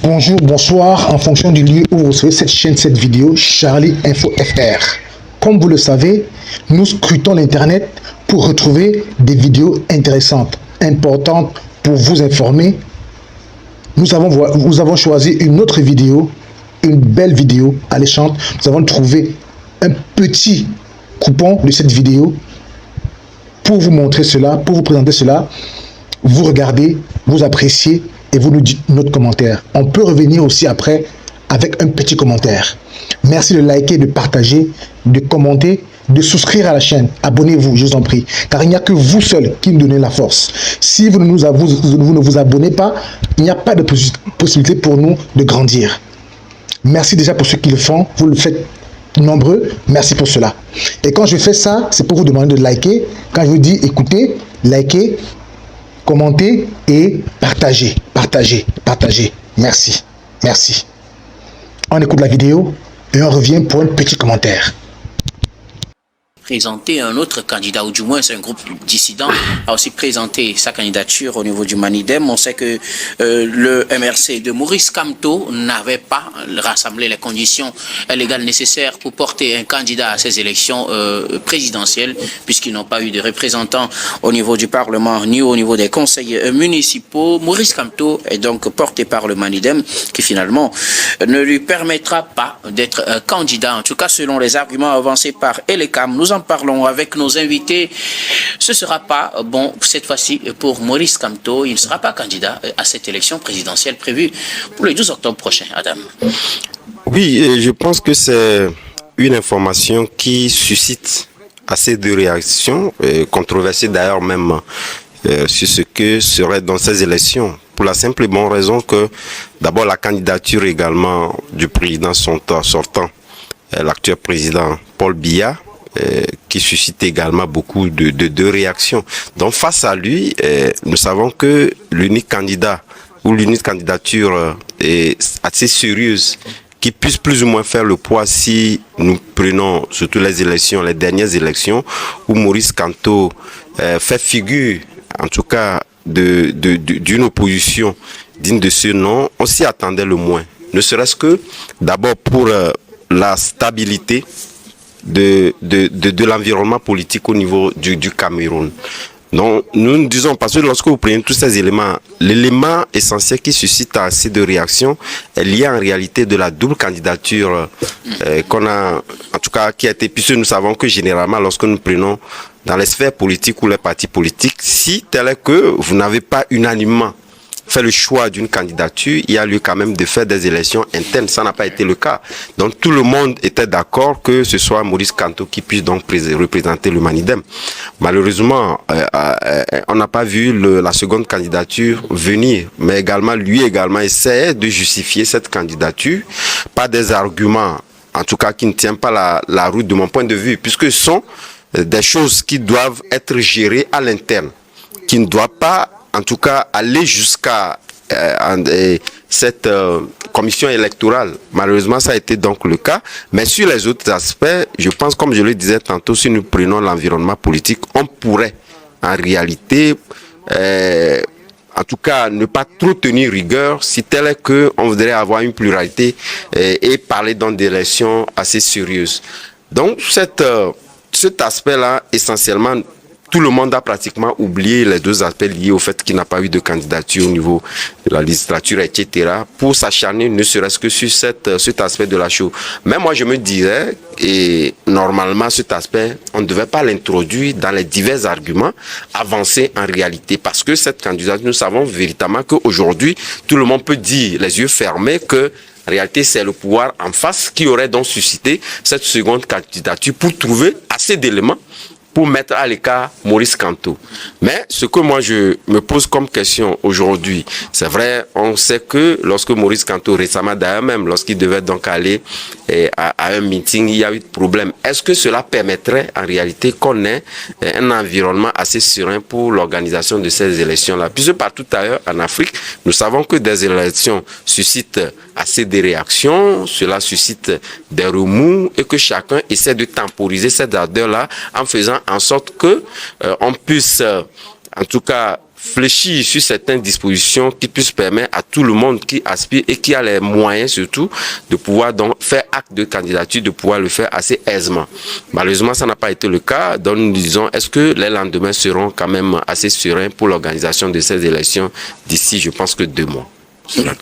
Bonjour, bonsoir, en fonction du lieu où vous recevez cette chaîne, cette vidéo, Charlie Info FR. Comme vous le savez, nous scrutons l'Internet pour retrouver des vidéos intéressantes, importantes pour vous informer. Nous avons choisi une autre vidéo, une belle vidéo alléchante. Nous avons trouvé un petit coupon de cette vidéo pour vous montrer cela, pour vous présenter cela. Vous regardez, vous appréciez et vous nous dites notre commentaire. On peut revenir aussi après avec un petit commentaire. Merci de liker, de partager, de commenter, de souscrire à la chaîne. Abonnez-vous, je vous en prie, car il n'y a que vous seul qui nous donnez la force. Si vous ne vous abonnez pas, il n'y a pas de possibilité pour nous de grandir. Merci déjà pour ceux qui le font. Vous le faites nombreux. Merci pour cela. Et quand je fais ça, c'est pour vous demander de liker. Quand je vous dis écoutez, likez, commentez et partagez, partagez. Merci, merci. On écoute la vidéo et on revient pour un petit commentaire. Présenter un autre candidat, ou du moins un groupe dissident a aussi présenté sa candidature au niveau du Manidem. On sait que le MRC de Maurice Kamto n'avait pas rassemblé les conditions légales nécessaires pour porter un candidat à ces élections présidentielles, puisqu'ils n'ont pas eu de représentants au niveau du Parlement ni au niveau des conseils municipaux. Maurice Kamto est donc porté par le Manidem, qui finalement ne lui permettra pas d'être candidat, en tout cas selon les arguments avancés par Elekam. Nous en parlons avec nos invités. Ce ne sera pas bon cette fois-ci pour Maurice Kamto. Il ne sera pas candidat à cette élection présidentielle prévue pour le 12 octobre prochain. Adam. Oui, je pense que c'est une information qui suscite assez de réactions, controversées d'ailleurs même sur ce que serait dans ces élections. Pour la simple et bonne raison que d'abord la candidature également du président sortant, l'actuel président Paul Biya, qui suscite également beaucoup de réactions. Donc face à lui, nous savons que l'unique candidat ou l'unique candidature est assez sérieuse qui puisse plus ou moins faire le poids si nous prenons surtout les élections, les dernières élections où Maurice Kamto fait figure en tout cas d'une opposition digne de ce nom. On s'y attendait le moins, ne serait-ce que d'abord pour la stabilité de l'environnement politique au niveau du Cameroun. Donc nous disons, parce que lorsque vous prenez tous ces éléments, l'élément essentiel qui suscite assez de réactions est lié en réalité de la double candidature qu'on a, en tout cas qui a été, puisque nous savons que généralement lorsque nous prenons dans les sphères politiques ou les partis politiques, si tel est que vous n'avez pas unanimement fait le choix d'une candidature, il y a lieu quand même de faire des élections internes. Ça n'a pas été le cas. Donc tout le monde était d'accord que ce soit Maurice Kamto qui puisse donc représenter le Manidem. Malheureusement, on n'a pas vu la seconde candidature venir, mais également lui également essaie de justifier cette candidature par des arguments, en tout cas qui ne tiennent pas la route de mon point de vue, puisque ce sont des choses qui doivent être gérées à l'interne, qui ne doivent pas en tout cas aller jusqu'à cette commission électorale. Malheureusement, ça a été donc le cas. Mais sur les autres aspects, je pense, comme je le disais tantôt, si nous prenons l'environnement politique, on pourrait en réalité, en tout cas, ne pas trop tenir rigueur si tel est qu'on voudrait avoir une pluralité et parler dans des élections assez sérieuses. Donc, cet aspect-là, essentiellement, tout le monde a pratiquement oublié les deux aspects liés au fait qu'il n'a pas eu de candidature au niveau de la législature, etc., pour s'acharner ne serait-ce que sur cet aspect de la chose. Mais moi, je me dirais, et normalement, cet aspect, on ne devait pas l'introduire dans les divers arguments avancés en réalité, parce que cette candidature, nous savons véritablement qu'aujourd'hui, tout le monde peut dire, les yeux fermés, que en réalité, c'est le pouvoir en face qui aurait donc suscité cette seconde candidature pour trouver assez d'éléments pour mettre à l'écart Maurice Kamto. Mais ce que moi je me pose comme question aujourd'hui, c'est vrai, on sait que lorsque Maurice Kamto récemment d'ailleurs même, lorsqu'il devait donc aller à un meeting, il y a eu de problèmes. Est-ce que cela permettrait en réalité qu'on ait un environnement assez serein pour l'organisation de ces élections-là? Puisque partout ailleurs en Afrique, nous savons que des élections suscitent assez de réactions, cela suscite des remous et que chacun essaie de temporiser cette ardeur-là en faisant en sorte que on puisse en tout cas fléchir sur certaines dispositions qui puissent permettre à tout le monde qui aspire et qui a les moyens surtout de pouvoir donc faire acte de candidature, de pouvoir le faire assez aisément. Malheureusement, ça n'a pas été le cas. Donc nous disons, est-ce que les lendemains seront quand même assez sereins pour l'organisation de ces élections d'ici, je pense que 2 mois.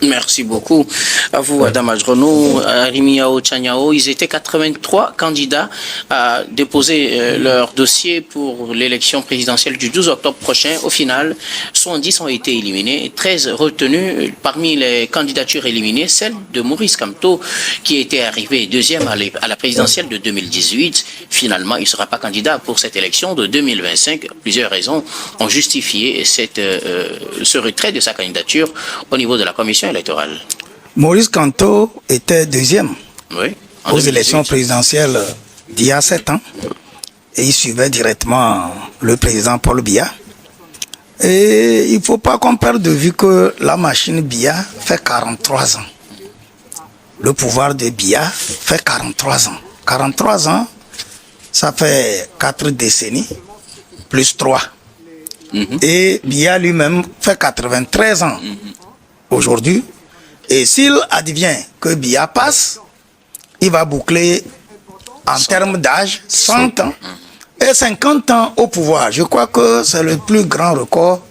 Merci beaucoup à vous, Adam Adrono, Rimiao Chanyao. Ils étaient 83 candidats à déposer leur dossier pour l'élection présidentielle du 12 octobre prochain. Au final, 70 ont été éliminés, 13 retenus. Parmi les candidatures éliminées, celle de Maurice Kamto, qui était arrivé deuxième à la présidentielle de 2018. Finalement, il ne sera pas candidat pour cette élection de 2025. Plusieurs raisons ont justifié ce retrait de sa candidature au niveau de la commission électorale. Maurice Kamto était deuxième aux 2018. élections présidentielles d'il y a 7 ans. Et il suivait directement le président Paul Biya. Et il ne faut pas qu'on perde de vue que la machine Biya fait 43 ans. Le pouvoir de Biya fait 43 ans. 43 ans, ça fait 4 décennies, plus 3. Et Biya lui-même fait 93 ans. Aujourd'hui, et s'il advient que Biya passe, il va boucler en termes d'âge 100 ans et 50 ans au pouvoir. Je crois que c'est le plus grand record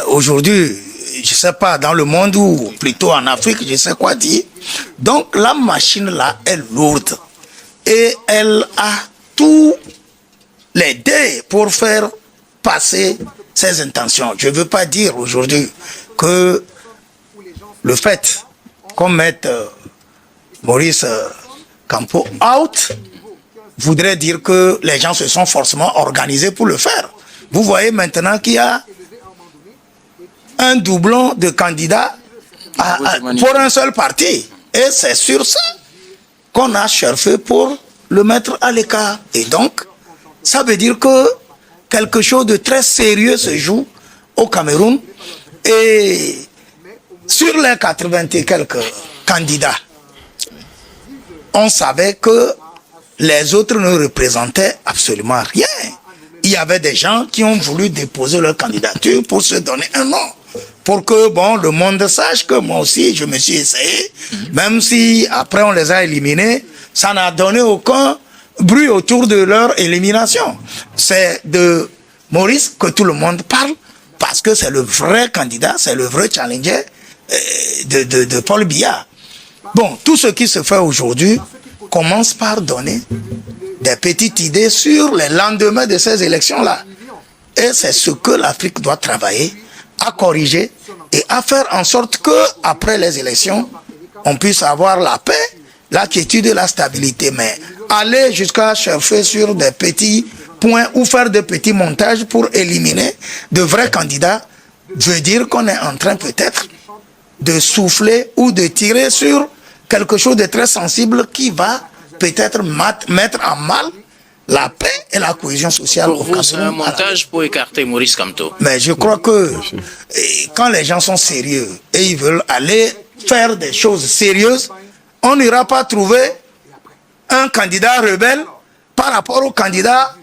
aujourd'hui, je ne sais pas, dans le monde ou plutôt en Afrique, je ne sais quoi dire. Donc la machine là est lourde et elle a tous les dés pour faire passer ses intentions. Je ne veux pas dire aujourd'hui que le fait qu'on mette Maurice Kamto out voudrait dire que les gens se sont forcément organisés pour le faire. Vous voyez maintenant qu'il y a un doublon de candidats pour un seul parti. Et c'est sur ça qu'on a cherché pour le mettre à l'écart. Et donc, ça veut dire que quelque chose de très sérieux se joue au Cameroun. Et sur les 80 et quelques candidats, on savait que les autres ne représentaient absolument rien. Il y avait des gens qui ont voulu déposer leur candidature pour se donner un nom. Pour que bon, le monde sache que moi aussi, je me suis essayé. Même si après on les a éliminés, ça n'a donné aucun bruit autour de leur élimination. C'est de Maurice que tout le monde parle. Parce que c'est le vrai candidat, c'est le vrai challenger de Paul Biya. Bon, tout ce qui se fait aujourd'hui commence par donner des petites idées sur les lendemains de ces élections-là. Et c'est ce que l'Afrique doit travailler, à corriger et à faire en sorte que après les élections, on puisse avoir la paix, la quiétude et la stabilité. Mais aller jusqu'à chercher sur des petits points ou faire des petits montages pour éliminer de vrais candidats veut dire qu'on est en train peut-être de souffler ou de tirer sur quelque chose de très sensible qui va peut-être mettre en mal la paix et la cohésion sociale. Pour vous, c'est un montage pour écarter Maurice Kamto. Mais je crois que quand les gens sont sérieux et ils veulent aller faire des choses sérieuses, on n'ira pas trouver un candidat rebelle par rapport au candidat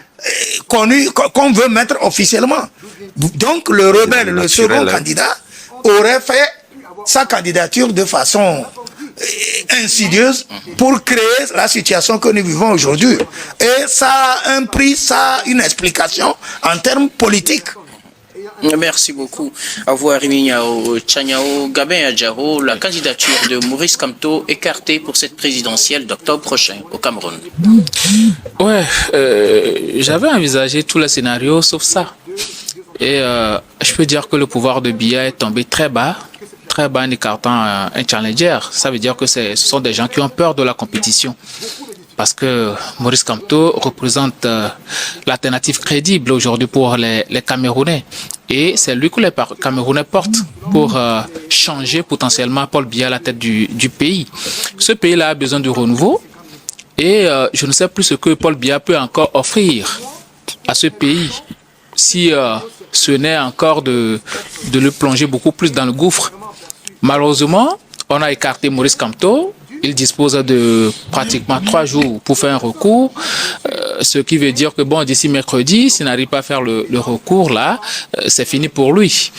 connu qu'on veut mettre officiellement. Donc le rebelle, le second candidat, aurait fait sa candidature de façon insidieuse pour créer la situation que nous vivons aujourd'hui. Et ça a un prix, ça a une explication en termes politiques. Merci beaucoup. À vous, Rimiao Chanyao, Gabin Adjaro, la candidature de Maurice Kamto écartée pour cette présidentielle d'octobre prochain au Cameroun. Ouais, j'avais envisagé tout le scénario sauf ça. Et je peux dire que le pouvoir de Biya est tombé très bas en écartant un challenger. Ça veut dire que ce sont des gens qui ont peur de la compétition. Parce que Maurice Kamto représente l'alternative crédible aujourd'hui pour les Camerounais. Et c'est lui que les Camerounais portent pour changer potentiellement Paul Biya à la tête du pays. Ce pays-là a besoin de renouveau. Et je ne sais plus ce que Paul Biya peut encore offrir à ce pays si ce n'est encore de le plonger beaucoup plus dans le gouffre. Malheureusement, on a écarté Maurice Kamto Il dispose de pratiquement 3 jours pour faire un recours, ce qui veut dire que bon, d'ici mercredi, s'il n'arrive pas à faire le recours là, c'est fini pour lui.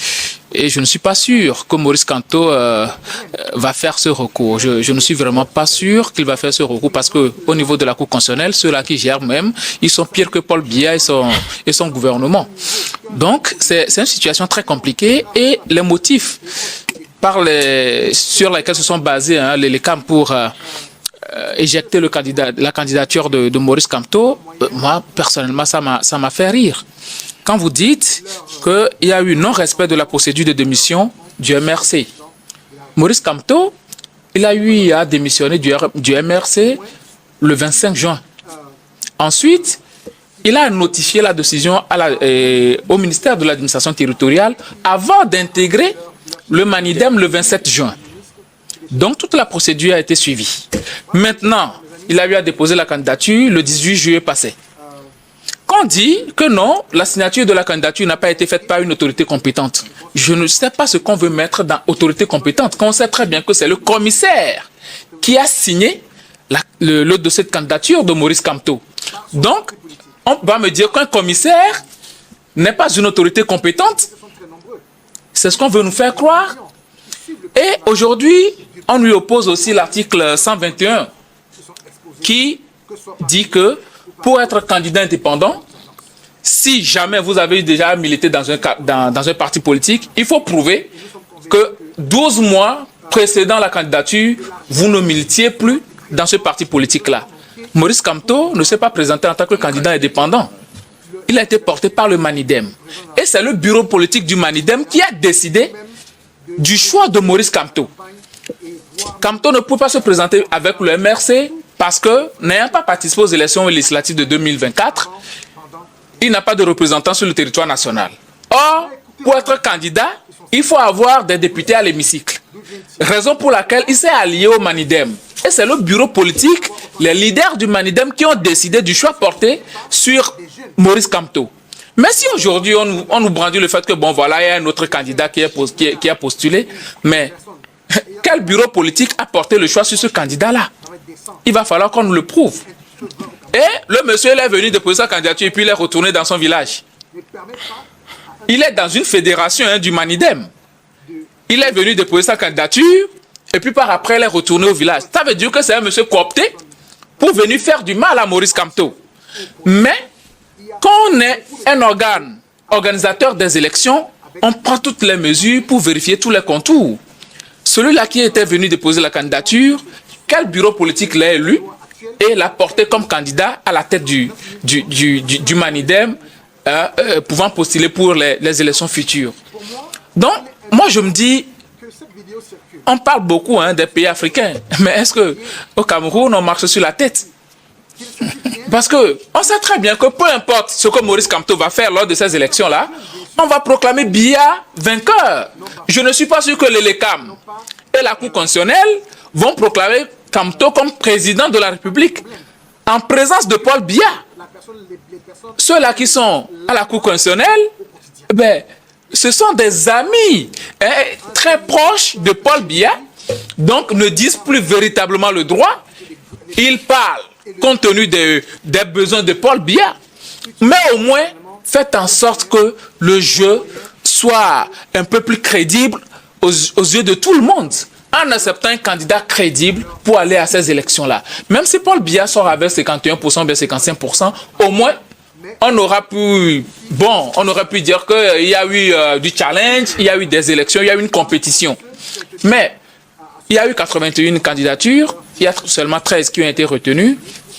Et je ne suis pas sûr que Maurice Kamto va faire ce recours. Je ne suis vraiment pas sûr qu'il va faire ce recours parce que au niveau de la Cour constitutionnelle, ceux-là qui gèrent même, ils sont pires que Paul Biya et son gouvernement. Donc, c'est une situation très compliquée et les motifs sur lesquels se sont basés les camps pour éjecter la candidature de Maurice Kamto, moi, personnellement, ça m'a fait rire. Quand vous dites qu'il y a eu non-respect de la procédure de démission du MRC, Maurice Kamto, il a eu à démissionner du MRC le 25 juin. Ensuite, il a notifié la décision au ministère de l'administration territoriale avant d'intégrer le Manidem le 27 juin. Donc, toute la procédure a été suivie. Maintenant, il a eu à déposer la candidature le 18 juillet passé. Quand on dit que non, la signature de la candidature n'a pas été faite par une autorité compétente, je ne sais pas ce qu'on veut mettre dans autorité compétente, quand on sait très bien que c'est le commissaire qui a signé le dossier de candidature de Maurice Kamto. Donc, on va me dire qu'un commissaire n'est pas une autorité compétente. C'est ce qu'on veut nous faire croire. Et aujourd'hui, on lui oppose aussi l'article 121 qui dit que pour être candidat indépendant, si jamais vous avez déjà milité dans un parti politique, il faut prouver que 12 mois précédant la candidature, vous ne militiez plus dans ce parti politique-là. Maurice Kamto ne s'est pas présenté en tant que candidat indépendant. Il a été porté par le Manidem. Et c'est le bureau politique du Manidem qui a décidé du choix de Maurice Kamto. Kamto ne peut pas se présenter avec le MRC parce que, n'ayant pas participé aux élections législatives de 2024, il n'a pas de représentant sur le territoire national. Or, pour être candidat, il faut avoir des députés à l'hémicycle. Raison pour laquelle il s'est allié au Manidem. Et c'est le bureau politique, les leaders du Manidem qui ont décidé du choix porté sur Maurice Kamto. Mais si aujourd'hui on nous brandit le fait que bon voilà, il y a un autre candidat qui a postulé, mais quel bureau politique a porté le choix sur ce candidat-là? Il va falloir qu'on nous le prouve. Et le monsieur, il est venu déposer sa candidature et puis il est retourné dans son village. Il est dans une fédération du Manidem. Il est venu déposer sa candidature et puis par après, il est retourné au village. Ça veut dire que c'est un monsieur coopté pour venir faire du mal à Maurice Kamto. Mais quand on est un organisateur des élections, on prend toutes les mesures pour vérifier tous les contours. Celui-là qui était venu déposer la candidature, quel bureau politique l'a élu et l'a porté comme candidat à la tête du Manidem, pouvant postuler pour les élections futures. Donc, moi je me dis, on parle beaucoup des pays africains, mais est-ce qu'au Cameroun, on marche sur la tête? Parce qu'on sait très bien que peu importe ce que Maurice Kamto va faire lors de ces élections-là, on va proclamer Biya vainqueur. Je ne suis pas sûr que l'ELECAM et la Cour constitutionnelle vont proclamer Kamto comme président de la République en présence de Paul Biya. Ceux-là qui sont à la Cour constitutionnelle, ce sont des amis très proches de Paul Biya, donc ne disent plus véritablement le droit. Ils parlent compte tenu des besoins de Paul Biya. Mais au moins, faites en sorte que le jeu soit un peu plus crédible aux yeux de tout le monde, en acceptant un candidat crédible pour aller à ces élections-là. Même si Paul Biya sort avec 51%, bien 55%, au moins, on aurait pu dire qu'il y a eu du challenge, il y a eu des élections, il y a eu une compétition. Mais il y a eu 81 candidatures, il y a seulement 13 qui ont été retenues.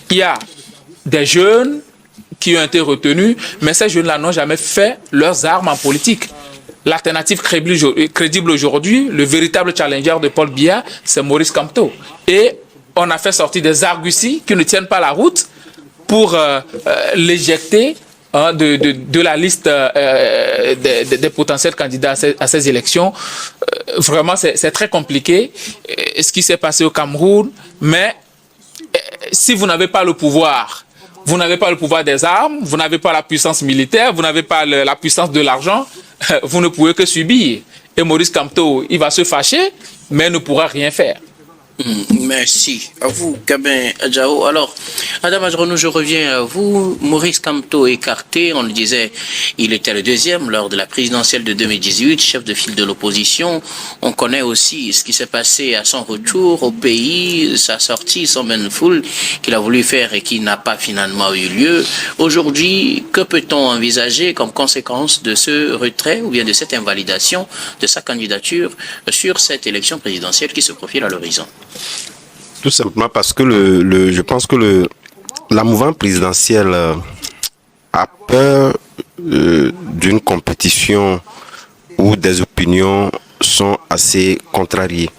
Il y a des jeunes qui ont été retenus, mais ces jeunes-là n'ont jamais fait leurs armes en politique. L'alternative crédible aujourd'hui, le véritable challenger de Paul Biya, c'est Maurice Kamto. Et on a fait sortir des arguties qui ne tiennent pas la route pour l'éjecter de la liste des potentiels candidats à ces élections. Vraiment, c'est très compliqué ce qui s'est passé au Cameroun, mais si vous n'avez pas le pouvoir, vous n'avez pas le pouvoir des armes, vous n'avez pas la puissance militaire, vous n'avez pas la puissance de l'argent, vous ne pouvez que subir. Et Maurice Kamto, il va se fâcher, mais ne pourra rien faire. Merci à vous, Gabin Adjao. Alors, Adam Adrono, je reviens à vous. Maurice Kamto écarté, on le disait, il était le deuxième lors de la présidentielle de 2018, chef de file de l'opposition. On connaît aussi ce qui s'est passé à son retour au pays, sa sortie, son full qu'il a voulu faire et qui n'a pas finalement eu lieu. Aujourd'hui, que peut-on envisager comme conséquence de ce retrait ou bien de cette invalidation de sa candidature sur cette élection présidentielle qui se profile à l'horizon? Tout simplement parce que je pense que la mouvance présidentielle a peur d'une compétition où des opinions sont assez contrariées.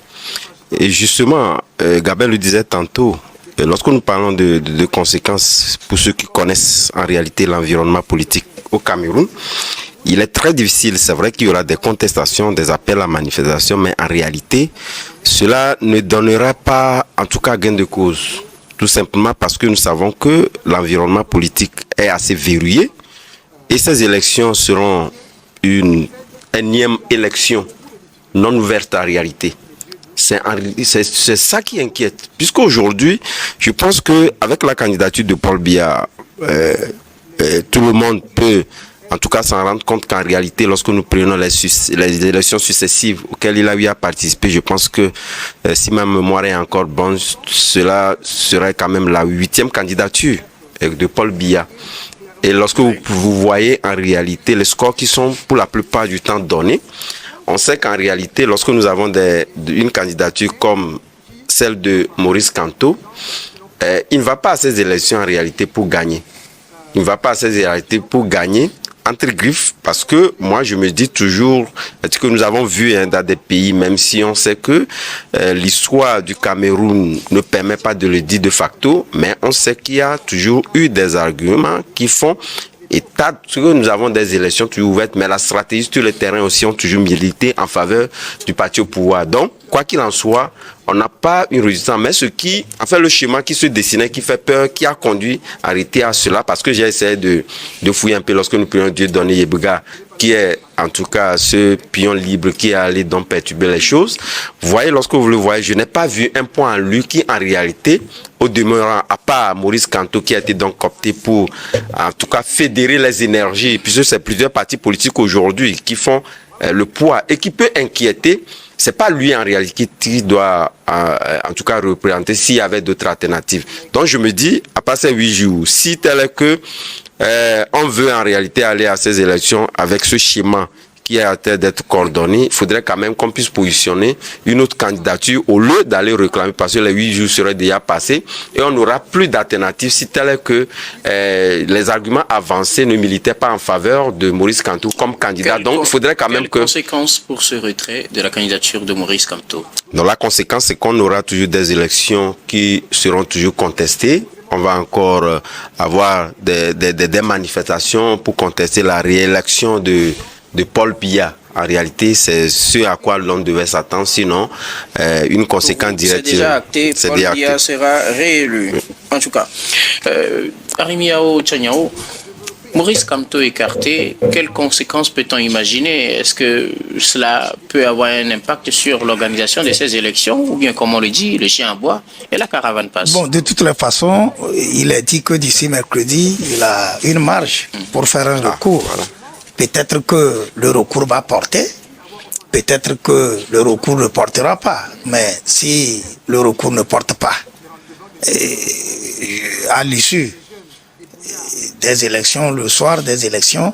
Et justement, Gabin le disait tantôt, lorsque nous parlons de conséquences pour ceux qui connaissent en réalité l'environnement politique au Cameroun, il est très difficile, c'est vrai qu'il y aura des contestations, des appels à manifestation, mais en réalité, cela ne donnera pas, en tout cas, gain de cause. Tout simplement parce que nous savons que l'environnement politique est assez verrouillé et ces élections seront une énième élection non ouverte en réalité. C'est ça qui inquiète. Puisqu'aujourd'hui, je pense qu'avec la candidature de Paul Biya, tout le monde peut en tout cas s'en rendre compte qu'en réalité, lorsque nous prenons les élections successives auxquelles il a eu à participer, je pense que si ma mémoire est encore bonne, cela serait quand même la 8e candidature de Paul Biya. Et lorsque vous voyez en réalité les scores qui sont pour la plupart du temps donnés, on sait qu'en réalité, lorsque nous avons une candidature comme celle de Maurice Kamto, il ne va pas à ces élections en réalité pour gagner. Il ne va pas à ces élections pour gagner, entre griffes, parce que moi je me dis toujours ce que nous avons vu dans des pays, même si on sait que l'histoire du Cameroun ne permet pas de le dire de facto, mais on sait qu'il y a toujours eu des arguments qui font état que nous avons des élections toujours ouvertes, mais la stratégie sur le terrain aussi ont toujours milité en faveur du parti au pouvoir. Donc, quoi qu'il en soit, on n'a pas une résistance, mais le schéma qui se dessinait, qui fait peur, qui a conduit à arrêter à cela, parce que j'ai essayé de fouiller un peu lorsque nous prions Dieu donner Yebega, qui est en tout cas ce pion libre qui est allé donc perturber les choses. Vous voyez, lorsque vous le voyez, je n'ai pas vu un point en lui qui en réalité, au demeurant, à part Maurice Kamto qui a été donc coopté pour en tout cas fédérer les énergies, puisque c'est plusieurs partis politiques aujourd'hui qui font le poids et qui peut inquiéter. C'est pas lui en réalité qui doit en tout cas représenter s'il y avait d'autres alternatives. Donc je me dis, à part ces 8 jours, si tel est que on veut en réalité aller à ces élections avec ce schéma qui est à terre d'être coordonné, il faudrait quand même qu'on puisse positionner une autre candidature au lieu d'aller réclamer, parce que les 8 jours seraient déjà passés et on n'aura plus d'alternative si tel est que les arguments avancés ne militaient pas en faveur de Maurice Kamto comme candidat. Donc il faudrait quand même que... Quelles conséquences pour ce retrait de la candidature de Maurice Kamto? Donc la conséquence, c'est qu'on aura toujours des élections qui seront toujours contestées. On va encore avoir des manifestations pour contester la réélection de Paul Biya. En réalité, c'est ce à quoi l'on devait s'attendre, sinon une conséquence directe. C'est déjà acté, Paul Biya sera réélu. En tout cas, Arimiao Tchanyao, Maurice Kamto écarté, quelles conséquences peut-on imaginer? Est-ce que cela peut avoir un impact sur l'organisation de ces élections? Ou bien, comme on le dit, le chien aboie et la caravane passe? Bon, de toutes les façons, il est dit que d'ici mercredi, il a une marge pour faire un recours. Voilà. Peut-être que le recours va porter, peut-être que le recours ne portera pas. Mais si le recours ne porte pas, à l'issue des élections, le soir des élections,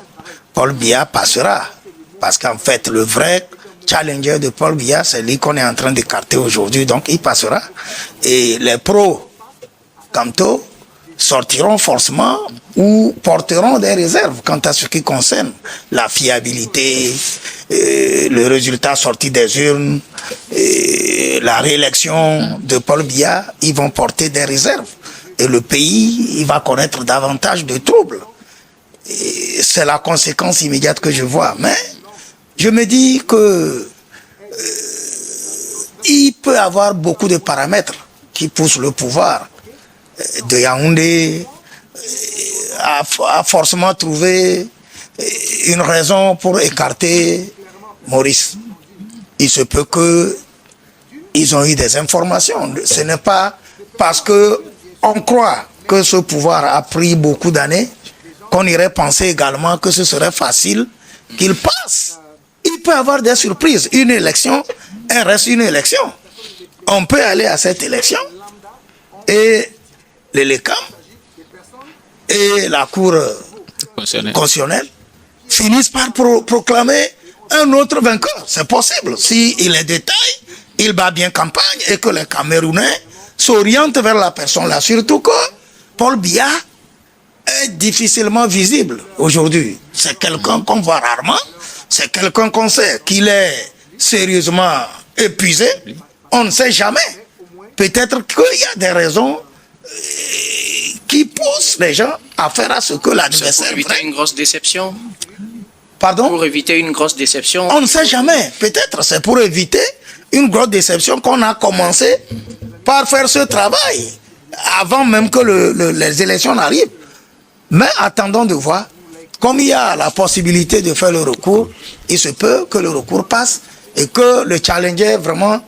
Paul Biya passera. Parce qu'en fait, le vrai challenger de Paul Biya, c'est lui qu'on est en train d'écarter aujourd'hui, donc il passera. Et les pro-Kamto sortiront forcément ou porteront des réserves quant à ce qui concerne la fiabilité, le résultat sorti des urnes, la réélection de Paul Biya. Ils vont porter des réserves. Et le pays, il va connaître davantage de troubles. C'est la conséquence immédiate que je vois. Mais je me dis que il peut avoir beaucoup de paramètres qui poussent le pouvoir de Yaoundé à forcément trouver une raison pour écarter Maurice. Il se peut qu'il ils ont eu des informations. Ce n'est pas parce que on croit que ce pouvoir a pris beaucoup d'années qu'on irait penser également que ce serait facile qu'il passe. Il peut y avoir des surprises. Une élection, elle reste une élection. On peut aller à cette élection et les LECAM et la Cour constitutionnelle finissent par proclamer un autre vainqueur. C'est possible. S'il est de taille, il bat bien campagne et que les Camerounais s'orientent vers la personne là. Surtout que Paul Biya est difficilement visible aujourd'hui. C'est quelqu'un qu'on voit rarement. C'est quelqu'un qu'on sait qu'il est sérieusement épuisé. On ne sait jamais. Peut-être qu'il y a des raisons qui poussent les gens à faire à ce que l'adversaire... Pour éviter une grosse déception. Pardon? Pour éviter une grosse déception. On ne sait jamais. Peut-être c'est pour éviter une grosse déception qu'on a commencé par faire ce travail avant même que les élections n'arrivent. Mais attendons de voir. Comme il y a la possibilité de faire le recours, il se peut que le recours passe et que le challenger vraiment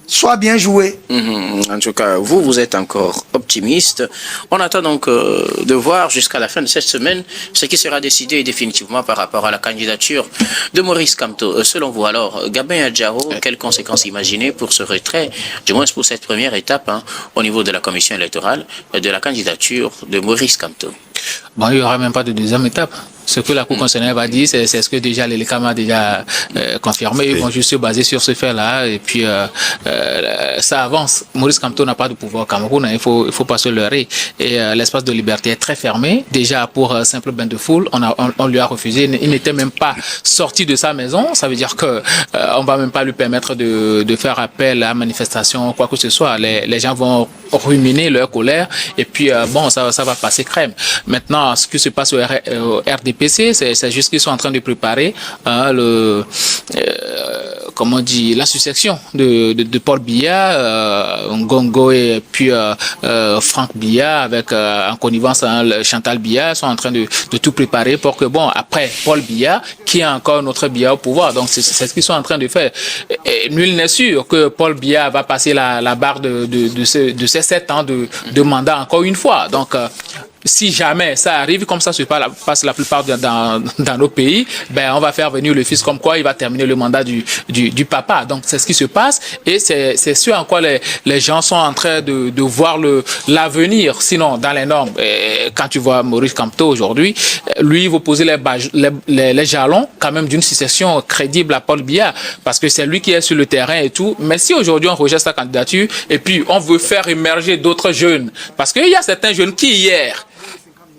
soit bien joué. En tout cas, vous êtes encore optimiste. On attend donc de voir jusqu'à la fin de cette semaine ce qui sera décidé définitivement par rapport à la candidature de Maurice Kamto. Selon vous, alors, Gabin Adjaro, quelles conséquences imaginer pour ce retrait, du moins pour cette première étape au niveau de la commission électorale de la candidature de Maurice Kamto? Bon, il n'y aura même pas de deuxième étape. Ce que la Cour constitutionnelle va dire, c'est ce que déjà les LECAM a déjà confirmé. Ils vont juste se baser sur ce fait-là et puis ça avance. Maurice Kamto n'a pas de pouvoir au Cameroun, il faut pas se leurrer. Et l'espace de liberté est très fermé. Déjà pour simple bain de foule, on lui a refusé. Il n'était même pas sorti de sa maison. Ça veut dire que on va même pas lui permettre de faire appel à manifestation, quoi que ce soit. Les gens vont ruminer leur colère et puis bon, ça va passer crème. Maintenant, ce qui se passe au RDPC, c'est juste qu'ils sont en train de préparer comment on dit, la succession de Paul Biya, Ngongo et puis Franck Biya avec en connivence Chantal Biya sont en train de tout préparer pour que bon, après Paul Biya, qui a encore notre Biya au pouvoir. Donc c'est ce qu'ils sont en train de faire. Et nul n'est sûr que Paul Biya va passer la barre de ces 7 ans de mandat encore une fois. Donc si jamais ça arrive, comme ça se passe la plupart dans nos pays, ben on va faire venir le fils comme quoi il va terminer le mandat du papa. Donc c'est ce qui se passe et c'est ce en quoi les gens sont en train de voir l'avenir. Sinon, dans les normes, quand tu vois Maurice Kamto aujourd'hui, lui il va poser les jalons quand même d'une succession crédible à Paul Biya parce que c'est lui qui est sur le terrain et tout. Mais si aujourd'hui on rejette sa candidature et puis on veut faire émerger d'autres jeunes, parce qu'il y a certains jeunes qui hier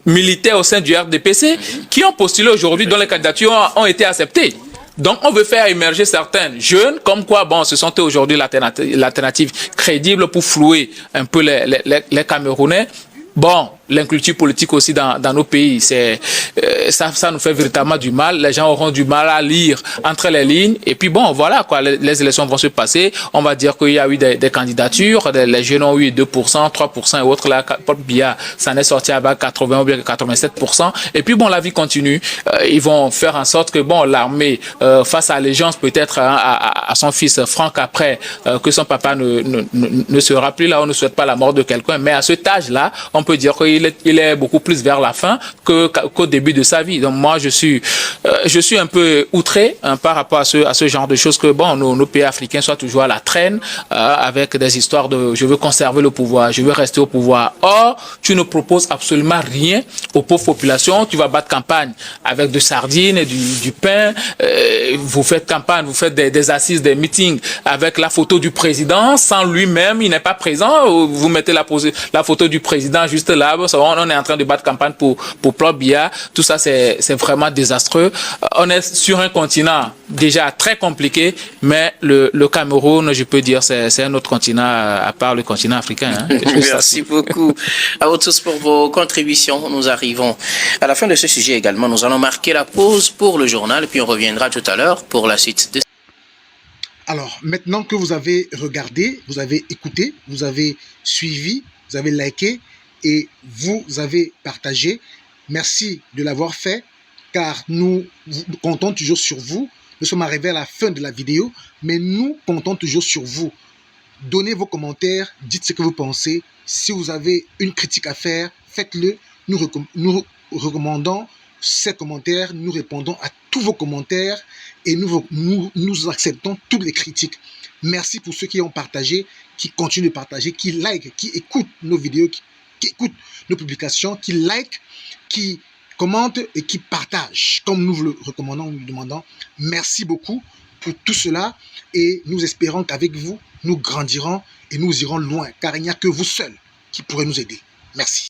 militaires au sein du RDPC qui ont postulé aujourd'hui dont les candidatures ont été acceptées. Donc on veut faire émerger certains jeunes comme quoi bon ce sont aujourd'hui l'alternative crédible pour flouer un peu les Camerounais. Bon, l'inculture politique aussi dans nos pays, ça nous fait véritablement du mal. Les gens auront du mal à lire entre les lignes. Et puis bon, voilà quoi, les élections vont se passer. On va dire qu'il y a eu des candidatures. Les jeunes ont eu 2%, 3% et autres. Là, Paul Biya, ça en est sorti avec 80 ou bien 87%. Et puis bon, la vie continue. Ils vont faire en sorte que bon, l'armée fasse allégeance peut-être à son fils Franck après que son papa ne sera plus là. On ne souhaite pas la mort de quelqu'un. Mais à cet âge-là, on peut dire qu'il est beaucoup plus vers la fin qu'au début de sa vie. Donc moi, je suis un peu outré par rapport à ce genre de choses que bon, nos pays africains soient toujours à la traîne avec des histoires de je veux conserver le pouvoir, je veux rester au pouvoir. Or, tu ne proposes absolument rien aux pauvres populations. Tu vas battre campagne avec de sardines et du pain. Vous faites campagne, vous faites des assises, des meetings avec la photo du président sans lui-même, il n'est pas présent. Vous mettez la photo du président juste là, on est en train de battre campagne pour Paul Biya. Tout ça, c'est vraiment désastreux. On est sur un continent déjà très compliqué, mais le Cameroun, je peux dire, c'est un autre continent à part le continent africain. Hein. Merci beaucoup à vous tous pour vos contributions. Nous arrivons à la fin de ce sujet également. Nous allons marquer la pause pour le journal, puis on reviendra tout à l'heure pour la suite de... Alors, maintenant que vous avez regardé, vous avez écouté, vous avez suivi, vous avez liké et vous avez partagé, merci de l'avoir fait, car nous comptons toujours sur vous. Nous sommes arrivés à la fin de la vidéo, mais nous comptons toujours sur vous. Donnez vos commentaires, dites ce que vous pensez. Si vous avez une critique à faire, faites-le. Nous recommandons ces commentaires, nous répondons à tous vos commentaires et nous acceptons toutes les critiques. Merci pour ceux qui ont partagé, qui continuent de partager, qui like, qui écoutent nos vidéos, qui écoutent nos publications, qui like, qui commentent et qui partagent, comme nous vous le recommandons, nous le demandons. Merci beaucoup pour tout cela et nous espérons qu'avec vous, nous grandirons et nous irons loin, car il n'y a que vous seuls qui pourrez nous aider. Merci.